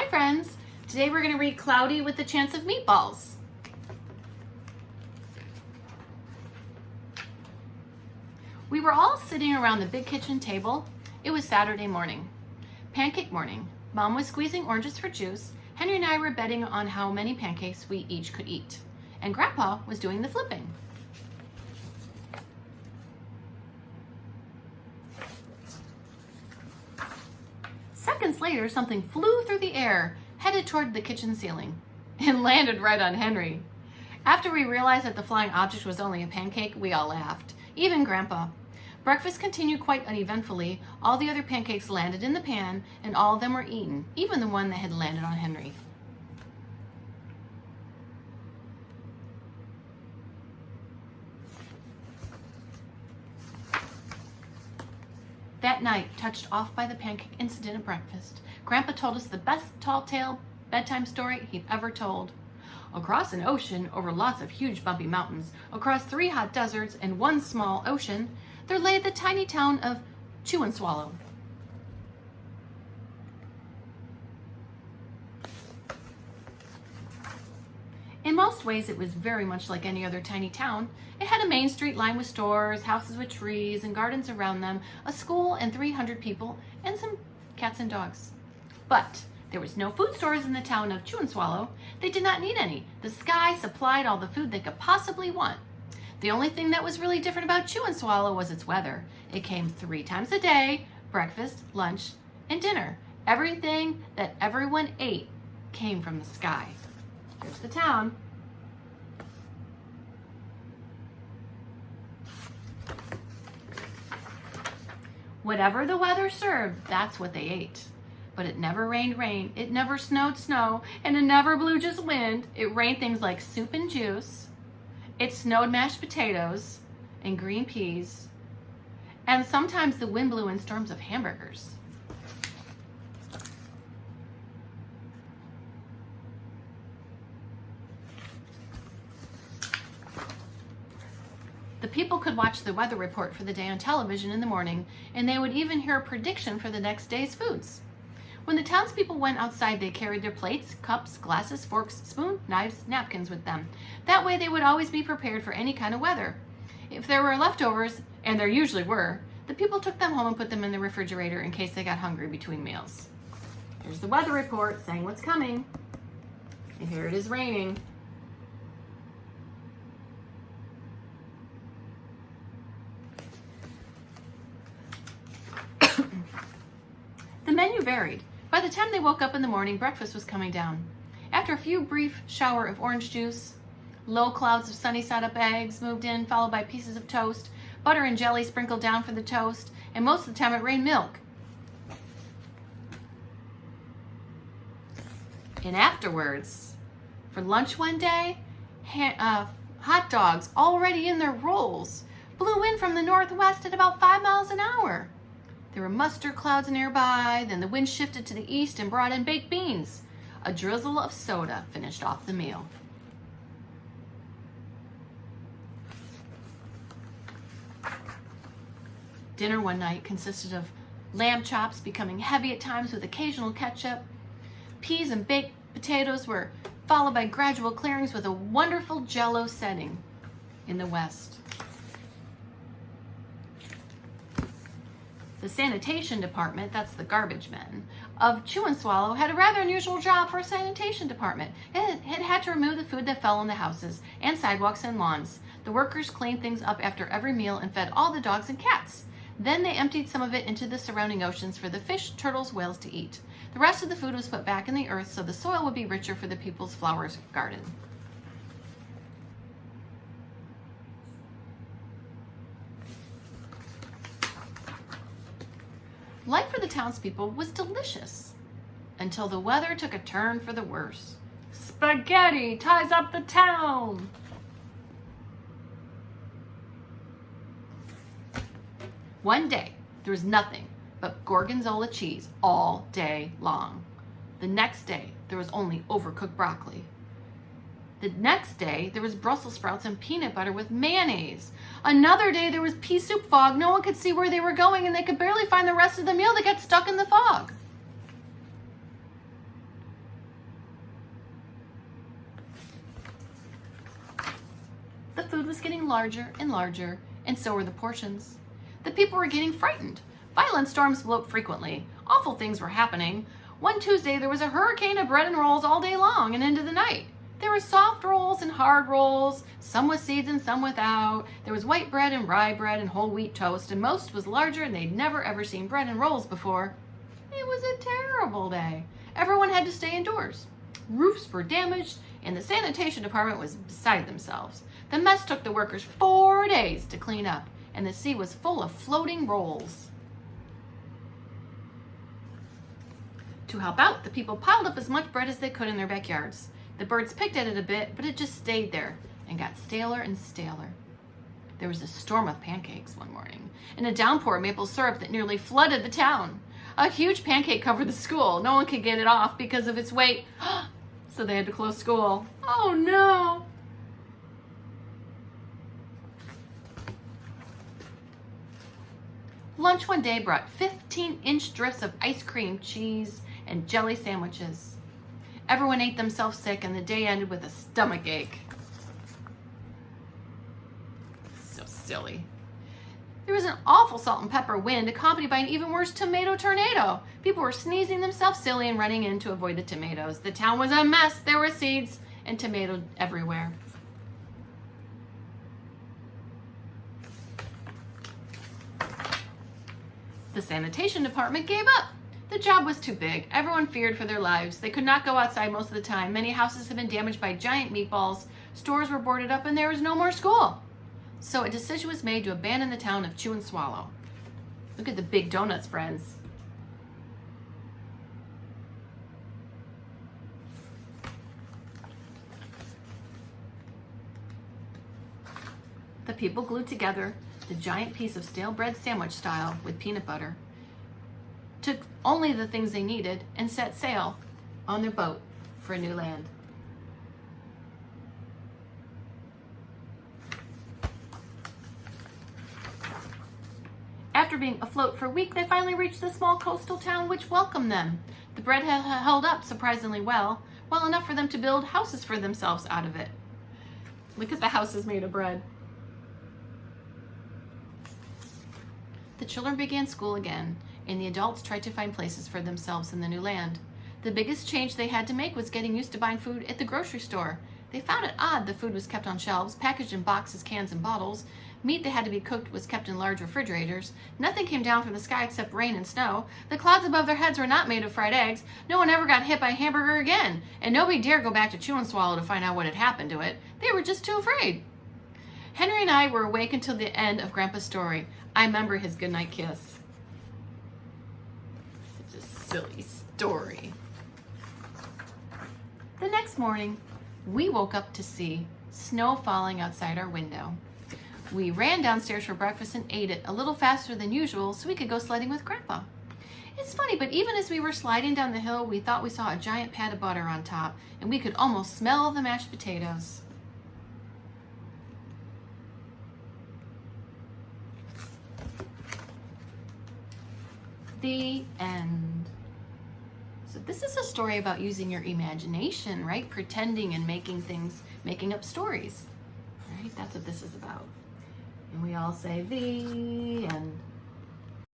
friends! Today we're going to read Cloudy with a Chance of Meatballs. We were all sitting around the big kitchen table. It was Saturday morning. Pancake morning. Mom was squeezing oranges for juice. Henry and I were betting on how many pancakes we each could eat. And Grandpa was doing the flipping. Seconds later, something flew through the air, headed toward the kitchen ceiling, and landed right on Henry. After we realized that the flying object was only a pancake, we all laughed, even Grandpa. Breakfast continued quite uneventfully. All the other pancakes landed in the pan, and all of them were eaten, even the one that had landed on Henry. That night, touched off by the pancake incident at breakfast, Grandpa told us the best tall tale bedtime story he'd ever told. Across an ocean, over lots of huge bumpy mountains, across 3 hot deserts and 1 small ocean, there lay the tiny town of Chew and Swallow. In most ways, it was very much like any other tiny town. It had a main street lined with stores, houses with trees and gardens around them, a school and 300 people, and some cats and dogs. But there was no food stores in the town of Chew and Swallow. They did not need any. The sky supplied all the food they could possibly want. The only thing that was really different about Chew and Swallow was its weather. It came 3 times a day, breakfast, lunch, and dinner. Everything that everyone ate came from the sky. Here's the town. Whatever the weather served, that's what they ate. But it never rained rain, it never snowed snow, and it never blew just wind. It rained things like soup and juice. It snowed mashed potatoes and green peas. And sometimes the wind blew in storms of hamburgers. The people could watch the weather report for the day on television in the morning, and they would even hear a prediction for the next day's foods. When the townspeople went outside, they carried their plates, cups, glasses, forks, spoons, knives, napkins with them. That way they would always be prepared for any kind of weather. If there were leftovers, and there usually were, the people took them home and put them in the refrigerator in case they got hungry between meals. Here's the weather report saying what's coming. And here it is raining. The menu varied. By the time they woke up in the morning, breakfast was coming down. After a few brief shower of orange juice, low clouds of sunny-side-up eggs moved in, followed by pieces of toast, butter and jelly sprinkled down for the toast, and most of the time it rained milk. And afterwards, for lunch one day, hot dogs already in their rolls blew in from the northwest at about 5 miles an hour. There were mustard clouds nearby, then the wind shifted to the east and brought in baked beans. A drizzle of soda finished off the meal. Dinner one night consisted of lamb chops becoming heavy at times with occasional ketchup. Peas and baked potatoes were followed by gradual clearings with a wonderful jello setting in the west. The sanitation department, that's the garbage men, of Chew and Swallow had a rather unusual job for a sanitation department. It had to remove the food that fell on the houses and sidewalks and lawns. The workers cleaned things up after every meal and fed all the dogs and cats. Then they emptied some of it into the surrounding oceans for the fish, turtles, whales to eat. The rest of the food was put back in the earth so the soil would be richer for the people's flowers garden. Life for the townspeople was delicious until the weather took a turn for the worse. Spaghetti ties up the town. One day, there was nothing but gorgonzola cheese all day long. The next day, there was only overcooked broccoli. The next day, there was Brussels sprouts and peanut butter with mayonnaise. Another day, there was pea soup fog. No one could see where they were going, and they could barely find the rest of the meal. They got stuck in the fog. food was getting larger and larger, and so were the portions. The people were getting frightened. Violent storms blew up frequently. Awful things were happening. One Tuesday, there was a hurricane of bread and rolls all day long and into the night. There were soft rolls and hard rolls, some with seeds and some without. There was white bread and rye bread and whole wheat toast, and most was larger, and they'd never ever seen bread and rolls before. It was a terrible day. Everyone had to stay indoors. Roofs were damaged, and the sanitation department was beside themselves. The mess took the workers 4 days to clean up, and the sea was full of floating rolls. To help out, the people piled up as much bread as they could in their backyards. The birds picked at it a bit, but it just stayed there and got staler and staler. There was a storm of pancakes one morning, and a downpour of maple syrup that nearly flooded the town. A huge pancake covered the school. No one could get it off because of its weight, so they had to close school. Oh no! Lunch one day brought 15-inch drifts of ice cream, cheese, and jelly sandwiches. Everyone ate themselves sick, and the day ended with a stomach ache. So silly. There was an awful salt and pepper wind, accompanied by an even worse tomato tornado. People were sneezing themselves silly and running in to avoid the tomatoes. The town was a mess. There were seeds and tomatoes everywhere. The sanitation department gave up. The job was too big. Everyone feared for their lives. They could not go outside most of the time. Many houses had been damaged by giant meatballs. Stores were boarded up, and there was no more school. So a decision was made to abandon the town of Chew and Swallow. Look at the big donuts, friends. The people glued together the giant piece of stale bread sandwich style with peanut butter, took only the things they needed, and set sail on their boat for a new land. After being afloat for a week, they finally reached the small coastal town which welcomed them. The bread had held up surprisingly well enough for them to build houses for themselves out of it. Look at the houses made of bread. The children began school again, and the adults tried to find places for themselves in the new land. The biggest change they had to make was getting used to buying food at the grocery store. They found it odd the food was kept on shelves, packaged in boxes, cans, and bottles. Meat that had to be cooked was kept in large refrigerators. Nothing came down from the sky except rain and snow. The clouds above their heads were not made of fried eggs. No one ever got hit by a hamburger again, and nobody dared go back to Chew and Swallow to find out what had happened to it. They were just too afraid. Henry and I were awake until the end of Grandpa's story. I remember his goodnight kiss. Such a silly story. The next morning, we woke up to see snow falling outside our window. We ran downstairs for breakfast and ate it a little faster than usual so we could go sledding with Grandpa. It's funny, but even as we were sliding down the hill, we thought we saw a giant pat of butter on top, and we could almost smell the mashed potatoes. The end. So this is a story about using your imagination, right? Pretending and making things, making up stories, right? That's what this is about. And we all say the end.